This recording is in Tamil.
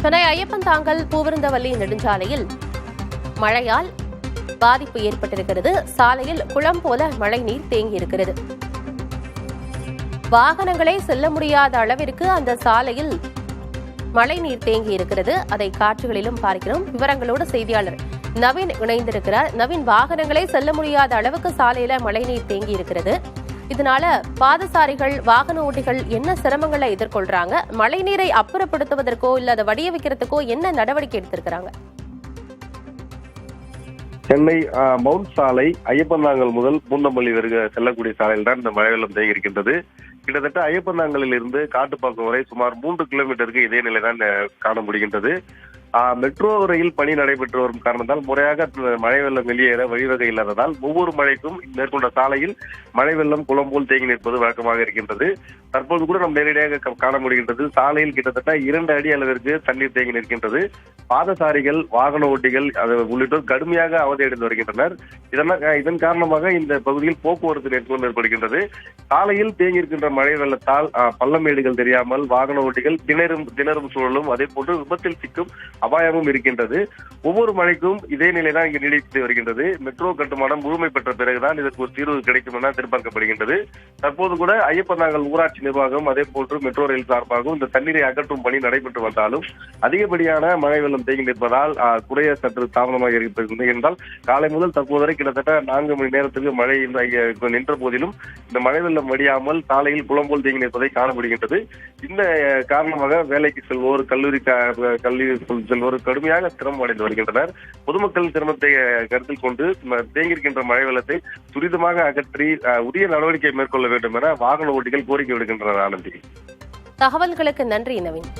சென்னை ஐயப்பன்தாங்கல் பூவிருந்தவல்லி நெடுஞ்சாலையில் மழையால் பாதிப்பு ஏற்பட்டிருக்கிறது. சாலையில் குளம் போல மழை நீர் தேங்கியிருக்கிறது. வாகனங்களே செல்ல முடியாத அளவிற்கு அந்த சாலையில் மழை நீர் தேங்கி இருக்கிறது. அதை காட்சிகளிலும் பார்க்கிறோம். விவரங்களோடு செய்தியாளர் நவீன் இணைந்திருக்கிறார். நவீன், வாகனங்களே செல்ல முடியாத அளவுக்கு சாலையில மழை நீர் தேங்கி இருக்கிறது. இதனால பாதசாரிகள், வாகன ஓட்டிகள் என்ன சிரமங்களை எதிர்கொள்றாங்க? மழை நீரை அப்புறப்படுத்துவதற்கோ இல்ல அதை வடிய வைக்கிறதுக்கோ என்ன நடவடிக்கை எடுத்திருக்கிறாங்க? சென்னை மவுண்ட் சாலை ஐயப்பன்தாங்கல் முதல் பூந்தமல்லி வரை செல்லக்கூடிய சாலையில் தான் இந்த மழை வெள்ளம் தேங்கி இருக்கின்றது. கிட்டத்தட்ட ஐயப்பன்தாங்கலில் இருந்து காட்டுப்பாக்கம் வரை சுமார் 3 கிலோமீட்டருக்கு இதே நிலைதான் காண முடிகின்றது. மெட்ரோ ரயில் பணி நடைபெற்று வரும் காரணத்தால் முறையாக மழை வெள்ளம் வெளியேற வழிவகை இல்லாததால் ஒவ்வொரு மழைக்கும் மேற்கொண்ட சாலையில் மழை வெள்ளம் குளம் போல் தேங்கி நிற்பது வழக்கமாக இருக்கின்றது. தற்போது கூட நாம் நேரடியாக காண முடிகின்றது. சாலையில் கிட்டத்தட்ட 2 அடி அளவிற்கு தண்ணீர் தேங்கி நிற்கின்றது. பாதசாரிகள், வாகன ஓட்டிகள் உள்ளிட்டோர் கடுமையாக அவதியடைந்து வருகின்றனர். இதன் காரணமாக இந்த பகுதியில் போக்குவரத்து நெரிசல் ஏற்படுகின்றது. சாலையில் தேங்கி இருக்கின்ற மழை வெள்ளத்தால் பள்ளமேடுகள் தெரியாமல் வாகன ஓட்டிகள் திணறும் சூழலும் அதே போன்று விபத்தில் சிக்கும் அபாயமும் இருக்கின்றது. ஒவ்வொரு மழைக்கும் இதே நிலைதான் இங்கு நீடித்து வருகின்றது. மெட்ரோ கட்டுமானம் முழுமை பெற்ற பிறகுதான் இதற்கு ஒரு தீர்வு கிடைக்கும் என எதிர்பார்க்கப்படுகின்றது. தற்போது கூட ஐயப்பன்தாங்கல் ஊராட்சி நிர்வாகம் அதே போன்று மெட்ரோ ரயில் சார்பாகவும் இந்த தண்ணீரை அகற்றும் பணி நடைபெற்று வந்தாலும் அதிகப்படியான மழை வெள்ளம் தேங்கி நிற்பதால் குறைய சற்று தாமதமாக இருக்கிறது என்றால் காலை முதல் தற்போது வரை கிட்டத்தட்ட 4 மணி நேரத்துக்கு மழை நின்ற போதிலும் இந்த மழை வெள்ளம் வடியாமல் சாலையில் குளம்போல் தேங்கி நிற்பதை காண முடிகின்றது. இந்த காரணமாக வேலைக்கு செல்வோர், கல்லூரி செல்வோர் கடுமையாக சிரமம் அடைந்து வருகின்றனர். பொதுமக்கள் சிரமத்தை கருத்தில் கொண்டு தேங்கியிருக்கின்ற மழை வெள்ளத்தை துரிதமாக அகற்றி உரிய நடவடிக்கை மேற்கொள்ள வேண்டும் என வாகன ஓட்டிகள் கோரிக்கை விடுக்கின்றனர். ஆனந்தி, தகவல்களுக்கு நன்றி நவீன்.